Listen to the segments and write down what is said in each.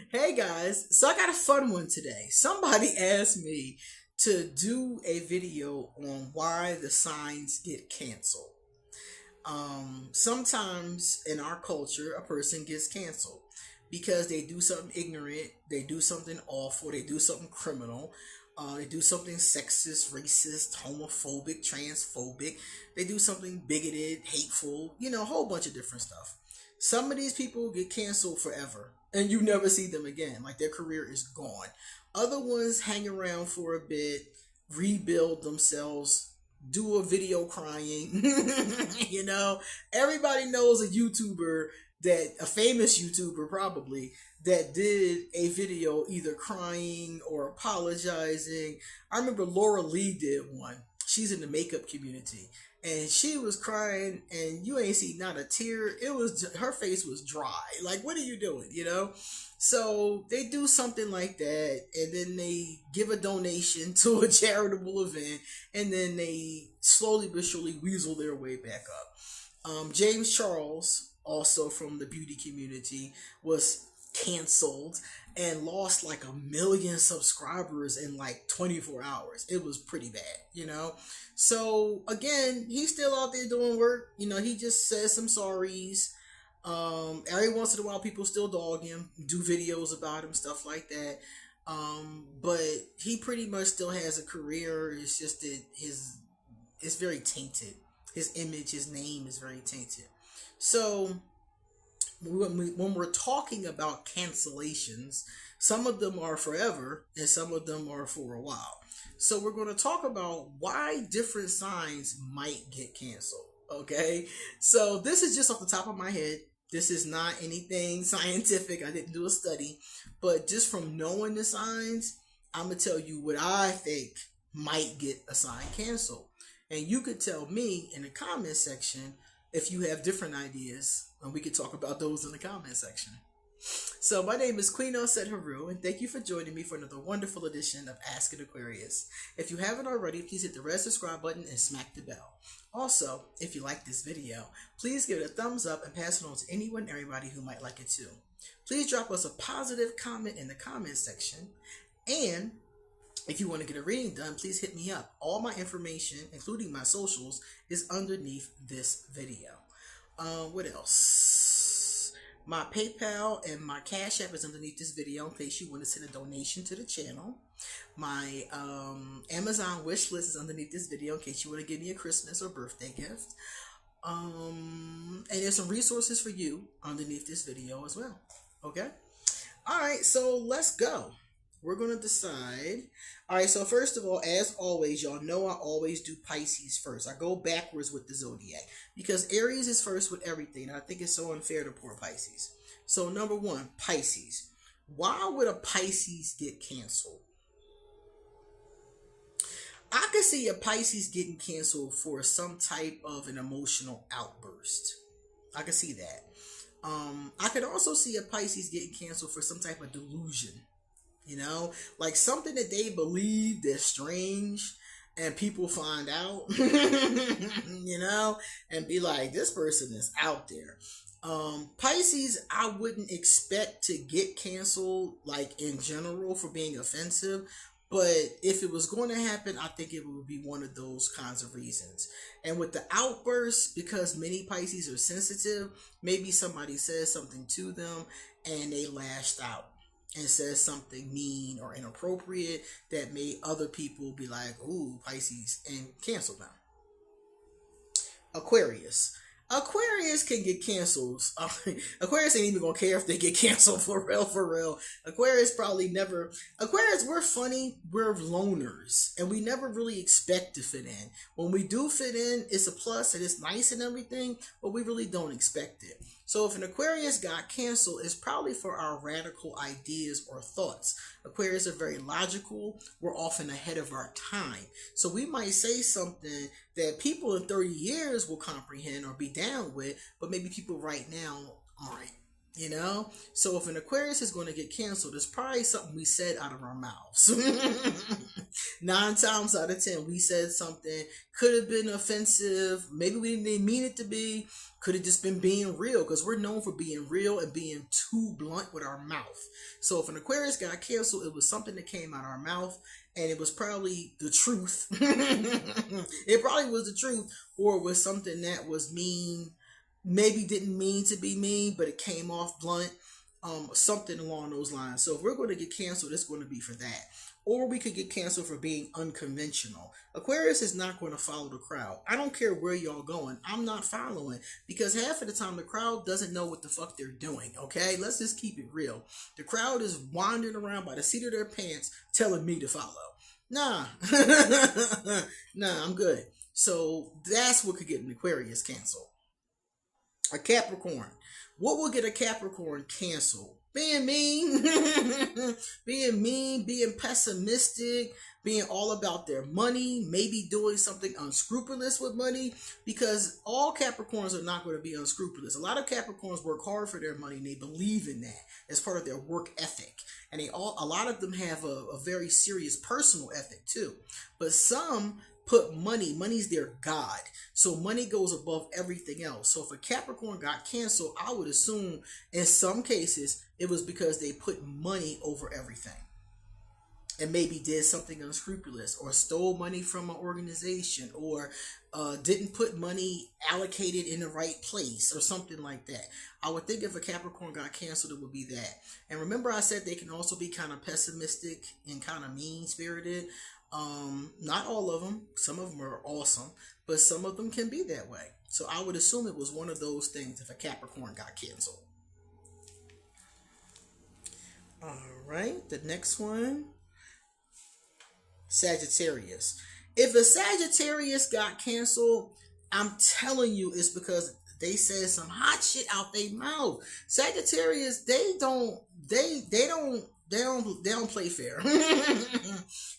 Hey guys, so I got a fun one today. Somebody asked me to do a video on why the signs get canceled. Sometimes in our culture, a person gets canceled because they do something ignorant, they do something awful, they do something criminal, they do something sexist, racist, homophobic, transphobic, they do something bigoted, hateful, a whole bunch of different stuff. Some of these people get canceled forever and you never see them again. Like their career is gone. Other ones hang around for a bit, rebuild themselves, do a video crying. Everybody knows a YouTuber a famous YouTuber probably, that did a video either crying or apologizing. I remember Laura Lee did one. She's in the makeup community and she was crying and you ain't see not a tear. Her face was dry. Like, what are you doing? So they do something like that and then they give a donation to a charitable event and then they slowly but surely weasel their way back up. James Charles, also from the beauty community, was canceled and lost like 1 million subscribers in like 24 hours. It was pretty bad. So again, he's still out there doing work. He just says some sorries. Every once in a while people still dog him, do videos about him, stuff like that. But he pretty much still has a career. It's just that it's very tainted. His image, his name is very tainted. So when we're talking about cancellations, some of them are forever and some of them are for a while. So we're going to talk about why different signs might get canceled. Okay, so this is just off the top of my head. This is not anything scientific. I didn't do a study, but just from knowing the signs, I'm going to tell you what I think might get a sign canceled. And you could tell me in the comment section if you have different ideas, and we could talk about those in the comment section. So my name is QueenAusetHeru, and thank you for joining me for another wonderful edition of Ask an Aquarius. If you haven't already, please hit the red subscribe button and smack the bell. Also, if you like this video, please give it a thumbs up and pass it on to anyone and everybody who might like it too. Please drop us a positive comment in the comment section, and if you want to get a reading done, please hit me up. All my information, including my socials, is underneath this video. What else? My PayPal and my Cashapp is underneath this video in case you want to send a donation to the channel. My Amazon wish list is underneath this video in case you want to give me a Christmas or birthday gift. And there's some resources for you underneath this video as well. Okay? Alright, so let's go. We're going to decide. Alright, so first of all, as always, y'all know I always do Pisces first. I go backwards with the zodiac because Aries is first with everything. I think it's so unfair to poor Pisces. So number one, Pisces. Why would a Pisces get canceled? I could see a Pisces getting canceled for some type of an emotional outburst. I could see that. I could also see a Pisces getting canceled for some type of delusion. Like something that they believe that's strange and people find out, and be like, this person is out there. Pisces, I wouldn't expect to get canceled, like in general, for being offensive. But if it was going to happen, I think it would be one of those kinds of reasons. And with the outbursts, because many Pisces are sensitive, maybe somebody says something to them and they lashed out and says something mean or inappropriate that made other people be like, ooh, Pisces, and cancel them. Aquarius. Aquarius can get canceled. Aquarius ain't even gonna care if they get canceled for real. Aquarius probably never. Aquarius, we're funny. We're loners, and we never really expect to fit in. When we do fit in, it's a plus and it's nice and everything, but we really don't expect it. So if an Aquarius got canceled, it's probably for our radical ideas or thoughts. Aquarius are very logical. We're often ahead of our time. So we might say something that people in 30 years will comprehend or be down with, but maybe people right now aren't. You know, so if an Aquarius is going to get canceled, it's probably something we said out of our mouths. 9 times out of 10, we said something, could have been offensive. Maybe we didn't mean it to be. Could have just been being real, because we're known for being real and being too blunt with our mouth. So if an Aquarius got canceled, it was something that came out of our mouth, and it was probably the truth. It probably was the truth, or it was something that was mean. Maybe didn't mean to be mean, but it came off blunt. Something along those lines. So if we're going to get canceled, it's going to be for that. Or we could get canceled for being unconventional. Aquarius is not going to follow the crowd. I don't care where y'all going. I'm not following, because half of the time the crowd doesn't know what the fuck they're doing. Okay, let's just keep it real. The crowd is wandering around by the seat of their pants telling me to follow. Nah. Nah, I'm good. So that's what could get an Aquarius canceled. A Capricorn. What will get a Capricorn canceled? Being mean, being pessimistic, being all about their money, maybe doing something unscrupulous with money, because all Capricorns are not going to be unscrupulous. A lot of Capricorns work hard for their money, and they believe in that as part of their work ethic. And a lot of them have a very serious personal ethic too. But some put money's their god. So money goes above everything else. So if a Capricorn got canceled, I would assume in some cases it was because they put money over everything. And maybe did something unscrupulous, or stole money from an organization, or didn't put money allocated in the right place, or something like that. I would think if a Capricorn got canceled, it would be that. And remember I said they can also be kind of pessimistic and kind of mean-spirited. Not all of them. Some of them are awesome, but some of them can be that way. So I would assume it was one of those things if a Capricorn got canceled. All right, the next one, Sagittarius. If a Sagittarius got canceled, I'm telling you, it's because they said some hot shit out their mouth. Sagittarius, they don't play fair.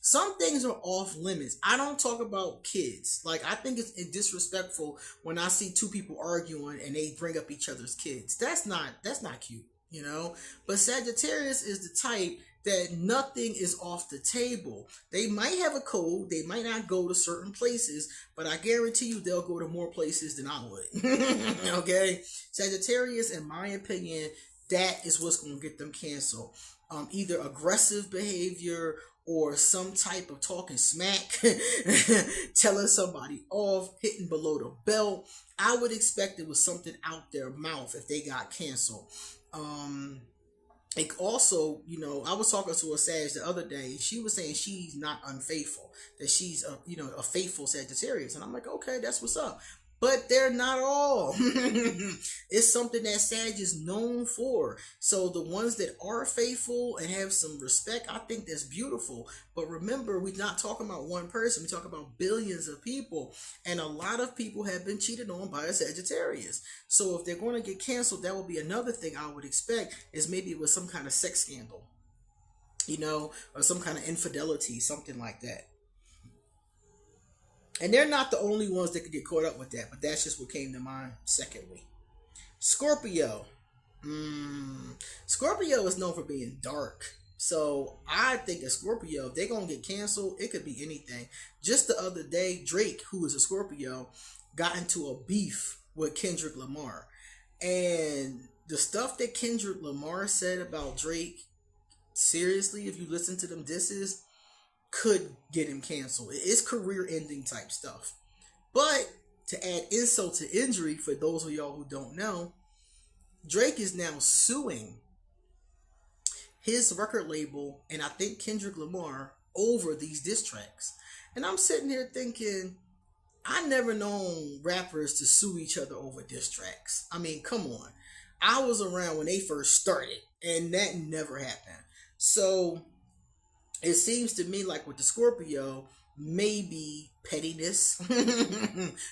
Some things are off limits. I don't talk about kids. Like, I think it's disrespectful when I see two people arguing and they bring up each other's kids. That's not cute, you know? But Sagittarius is the type that nothing is off the table. They might have a code. They might not go to certain places, but I guarantee you they'll go to more places than I would. Okay? Sagittarius, in my opinion, that is what's going to get them canceled. Either aggressive behavior or some type of talking smack, telling somebody off, hitting below the belt. I would expect it was something out their mouth if they got canceled. It also, you know, I was talking to a Sag the other day. She was saying she's not unfaithful, that she's a faithful Sagittarius, and I'm like, okay, that's what's up. But they're not all. It's something that Sag is known for. So the ones that are faithful and have some respect, I think that's beautiful. But remember, we're not talking about one person. We talk about billions of people. And a lot of people have been cheated on by a Sagittarius. So if they're going to get canceled, that would be another thing I would expect, is maybe it was some kind of sex scandal, you know, or some kind of infidelity, something like that. And they're not the only ones that could get caught up with that, but that's just what came to mind secondly. Scorpio. Scorpio is known for being dark. So I think a Scorpio, if they're going to get canceled, it could be anything. Just the other day, Drake, who is a Scorpio, got into a beef with Kendrick Lamar. And the stuff that Kendrick Lamar said about Drake, seriously, if you listen to them disses, could get him canceled. It's career-ending type stuff. But to add insult to injury, for those of y'all who don't know, Drake is now suing his record label and I think Kendrick Lamar over these diss tracks. And I'm sitting here thinking, I never known rappers to sue each other over diss tracks. I mean, come on. I was around when they first started, and that never happened. So it seems to me like with the Scorpio, maybe pettiness,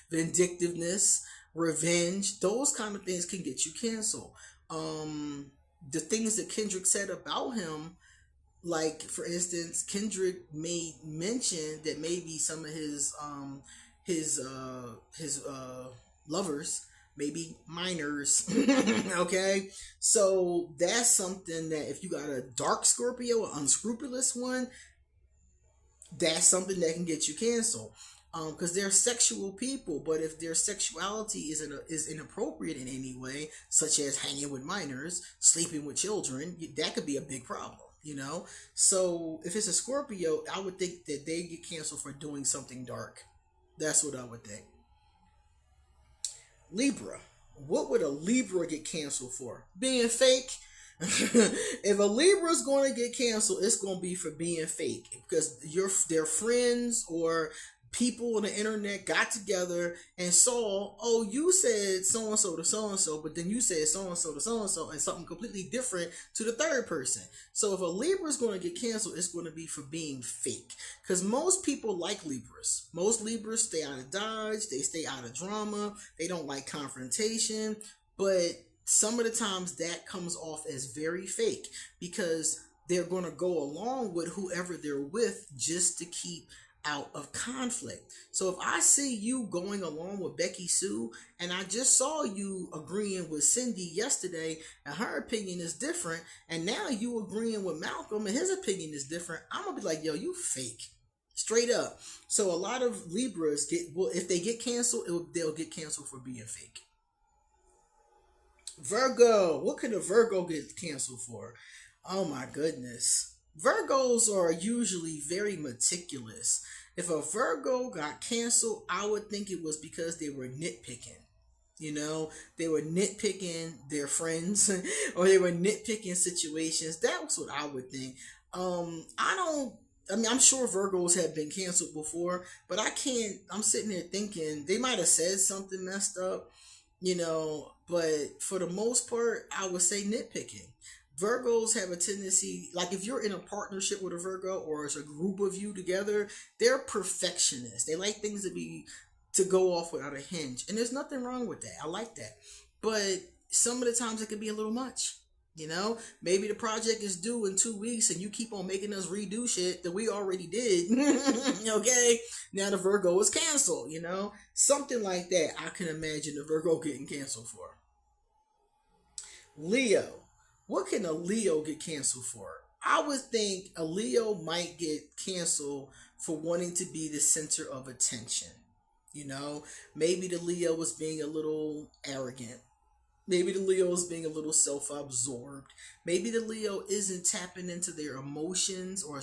vindictiveness, revenge, those kind of things can get you canceled. The things that Kendrick said about him, like for instance, Kendrick made mention that maybe some of his lovers maybe minors. Okay, so that's something that if you got a dark Scorpio, an unscrupulous one, that's something that can get you canceled. Because they're sexual people, but if their sexuality is inappropriate in any way, such as hanging with minors, sleeping with children, that could be a big problem. So if it's a Scorpio, I would think that they get canceled for doing something dark. That's what I would think. Libra. What would a Libra get canceled for? Being fake. If a Libra is going to get canceled, it's going to be for being fake, because their friends or people on the internet got together and saw, oh, you said so and so to so and so, but then you said so and so to so and so, and something completely different to the third person. So if a Libra is going to get canceled, it's going to be for being fake, because most people like Libras. Most Libras stay out of Dodge, they stay out of drama, they don't like confrontation, but some of the times that comes off as very fake, because they're going to go along with whoever they're with just to keep out of conflict. So if I see you going along with Becky Sue, and I just saw you agreeing with Cindy yesterday, and her opinion is different, and now you agreeing with Malcolm and his opinion is different, I'm gonna be like, yo, you fake. Straight up. So a lot of Libras if they get canceled, they'll get canceled for being fake. Virgo. What could a Virgo get canceled for? Oh my goodness. Virgos are usually very meticulous. If a Virgo got canceled, I would think it was because they were nitpicking. They were nitpicking their friends or they were nitpicking situations. That's what I would think. I'm sure Virgos have been canceled before, but I'm sitting here thinking they might have said something messed up, but for the most part, I would say nitpicking. Virgos have a tendency, like if you're in a partnership with a Virgo or it's a group of you together, they're perfectionists. They like things to go off without a hinge. And there's nothing wrong with that. I like that. But some of the times it can be a little much. Maybe the project is due in 2 weeks and you keep on making us redo shit that we already did. Okay? Now the Virgo is canceled, Something like that I can imagine the Virgo getting canceled for. Leo. What can a Leo get canceled for? I would think a Leo might get canceled for wanting to be the center of attention. Maybe the Leo was being a little arrogant. Maybe the Leo is being a little self-absorbed. Maybe the Leo isn't tapping into their emotions or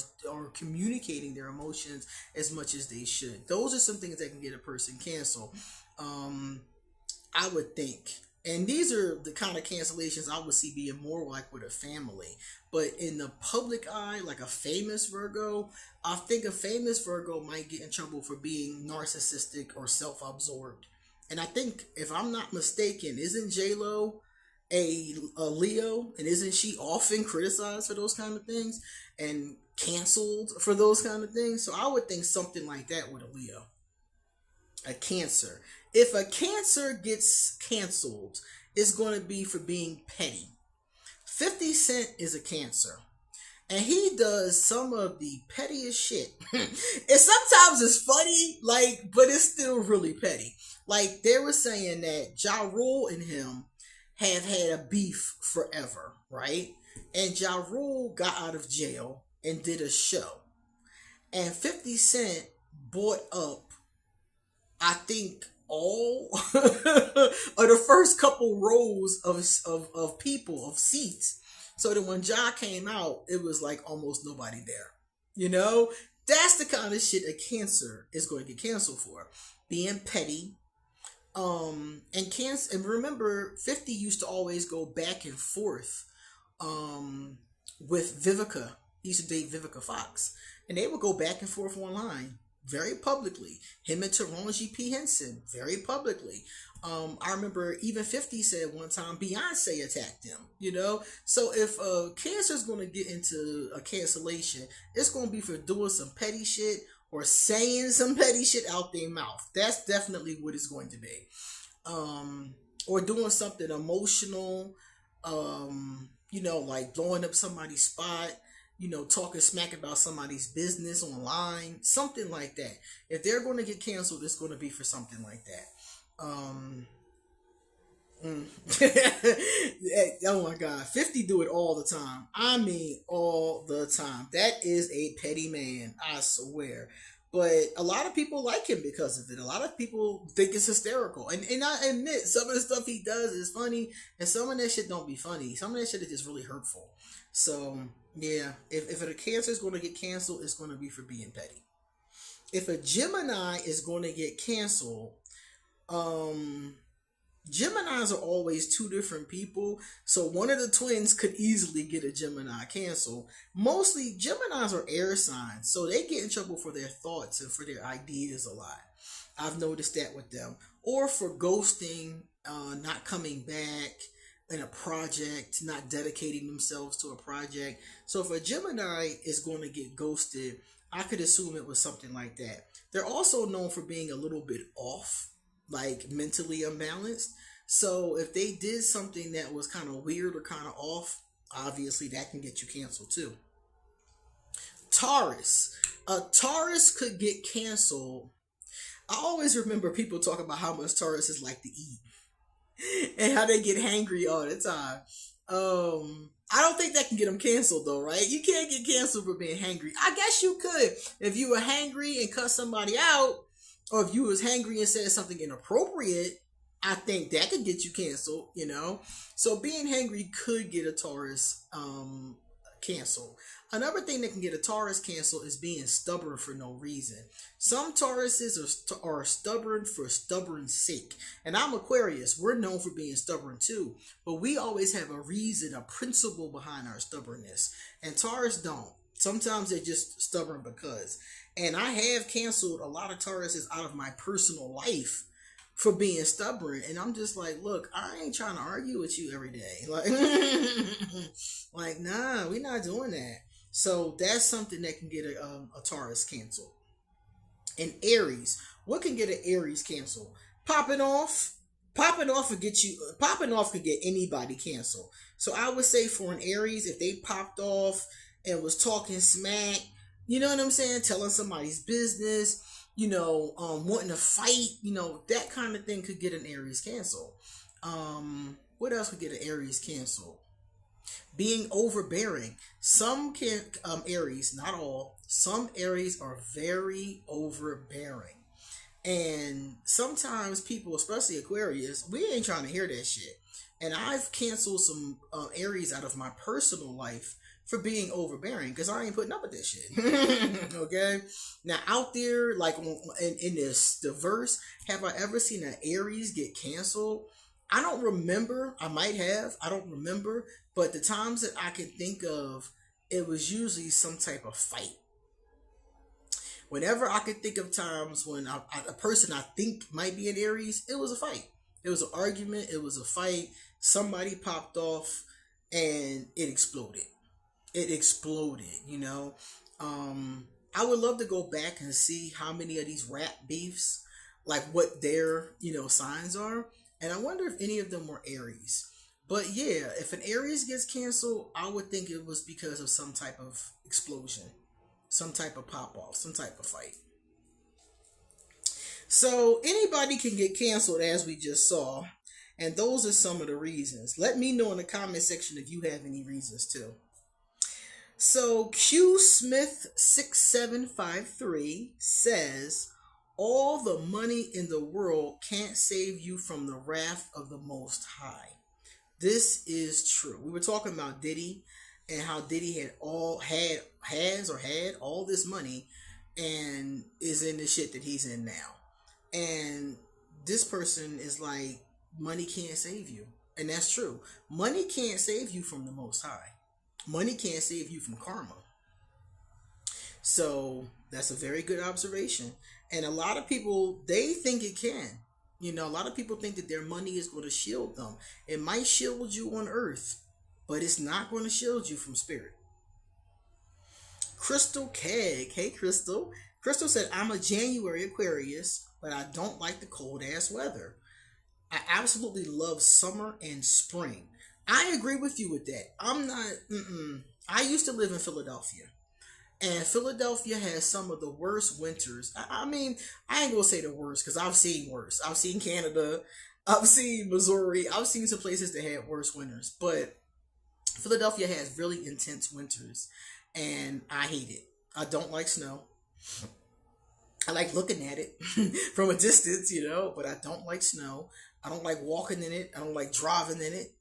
communicating their emotions as much as they should. Those are some things that can get a person canceled. I would think. And these are the kind of cancellations I would see being more like with a family. But in the public eye, like a famous Virgo, I think a famous Virgo might get in trouble for being narcissistic or self-absorbed. And I think, if I'm not mistaken, isn't J-Lo a Leo? And isn't she often criticized for those kind of things and canceled for those kind of things? So I would think something like that with a Leo. A Cancer. If a Cancer gets canceled, it's going to be for being petty. 50 Cent is a Cancer. And he does some of the pettiest shit. And sometimes it's funny, but it's still really petty. Like, they were saying that Ja Rule and him have had a beef forever, right? And Ja Rule got out of jail and did a show. And 50 Cent bought up, I think, all of the first couple rows of people, of seats. So that when Ja came out, it was like almost nobody there. That's the kind of shit a Cancer is going to get canceled for. Being petty. And remember, 50 used to always go back and forth with Vivica. He used to date Vivica Fox. And they would go back and forth online very publicly. Him and Taraji P. Henson, very publicly. I remember even 50 said one time Beyonce attacked him, So if Cancer is going to get into a cancellation, it's going to be for doing some petty shit or saying some petty shit out their mouth. That's definitely what it's going to be. Or doing something emotional, like blowing up somebody's spot, talking smack about somebody's business online, something like that. If they're going to get canceled, it's going to be for something like that. Mm. Oh my God, 50 do it all the time. I mean, all the time. That is a petty man, I swear. But a lot of people like him because of it. A lot of people think it's hysterical. And I admit, some of the stuff he does is funny, and some of that shit don't be funny. Some of that shit is just really hurtful. So, yeah, if a Cancer is going to get canceled, it's going to be for being petty. If a Gemini is going to get canceled, um, Geminis are always two different people, so one of the twins could easily get a Gemini cancel. Mostly, Geminis are air signs, so they get in trouble for their thoughts and for their ideas a lot. I've noticed that with them. Or for ghosting, not coming back in a project, not dedicating themselves to a project. So if a Gemini is going to get ghosted, I could assume it was something like that. They're also known for being a little bit off, like mentally unbalanced. So if they did something that was kind of weird or kind of off, obviously that can get you canceled too. Taurus. A Taurus could get canceled. I always remember people talk about how much Tauruses like to eat and how they get hangry all the time. I don't think that can get them canceled though, right? You can't get canceled for being hangry. I guess you could if you were hangry and cut somebody out, or if you was hangry and said something inappropriate. I think that could get you canceled, you know. So being hangry could get a Taurus canceled. Another thing that can get a Taurus canceled is being stubborn for no reason. Some Tauruses are stubborn for stubborn's sake. And I'm Aquarius. We're known for being stubborn too. But we always have a reason, a principle behind our stubbornness. And Taurus don't. Sometimes they're just stubborn because. And I have canceled a lot of Tauruses out of my personal life for being stubborn, and I'm just like, look, I ain't trying to argue with you every day. Like, nah, we're not doing that. So that's something that can get a Taurus canceled. And Aries, what can get an Aries canceled? Popping off. Popping off could get you. Popping off could get anybody canceled. So I would say for an Aries, if they popped off and was talking smack, you know what I'm saying, telling somebody's business, wanting to fight, that kind of thing could get an Aries canceled. What else could get an Aries canceled? Being overbearing. Some can, Aries, not all, some Aries are very overbearing. And sometimes people, especially Aquarius, we ain't trying to hear that shit. And I've canceled some Aries out of my personal life for being overbearing because I ain't putting up with this shit. Okay? Now, out there, like in this diverse, have I ever seen an Aries get canceled? I don't remember. I might have. I don't remember. But the times that I can think of, it was usually some type of fight. Whenever I could think of times when a person I think might be an Aries, it was a fight. It was an argument. It was a fight. Somebody popped off and it exploded. It exploded, I would love to go back and see how many of these rap beefs, like what their, signs are. And I wonder if any of them were Aries. But yeah, if an Aries gets canceled, I would think it was because of some type of explosion, some type of pop-off, some type of fight. So anybody can get canceled, as we just saw. And those are some of the reasons. Let me know in the comment section if you have any reasons too. So Q Smith 6753 says, all the money in the world can't save you from the wrath of the Most High. This is true. We were talking about Diddy and how Diddy had all this money and is in the shit that he's in now. And this person is like, money can't save you. And that's true. Money can't save you from the Most High. Money can't save you from karma. So that's a very good observation. And a lot of people, they think it can. A lot of people think that their money is going to shield them. It might shield you on earth, but it's not going to shield you from spirit. Crystal Keg. Hey, Crystal. Crystal said, I'm a January Aquarius, but I don't like the cold ass weather. I absolutely love summer and spring. I agree with you with that. I used to live in Philadelphia. And Philadelphia has some of the worst winters. I mean, I ain't gonna say the worst because I've seen worse. I've seen Canada. I've seen Missouri. I've seen some places that had worse winters, but Philadelphia has really intense winters, and I hate it. I don't like snow. I like looking at it from a distance, but I don't like snow. I don't like walking in it. I don't like driving in it.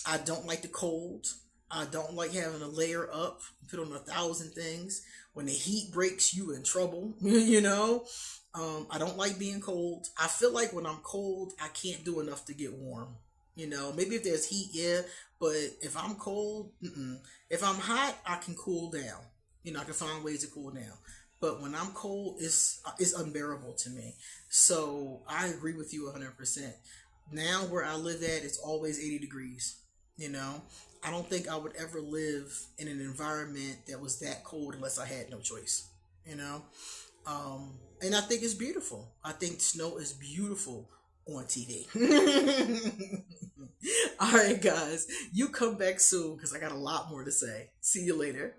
I don't like the cold. I don't like having to layer up, put on 1,000 things. When the heat breaks, you in trouble, I don't like being cold. I feel like when I'm cold, I can't do enough to get warm. Maybe if there's heat, yeah, but if I'm cold, mm-mm. If I'm hot, I can cool down. I can find ways to cool down. But when I'm cold, it's unbearable to me. So I agree with you 100%. Now where I live at, it's always 80 degrees. I don't think I would ever live in an environment that was that cold unless I had no choice. You know, and I think it's beautiful. I think snow is beautiful on TV. All right, guys, you come back soon because I got a lot more to say. See you later.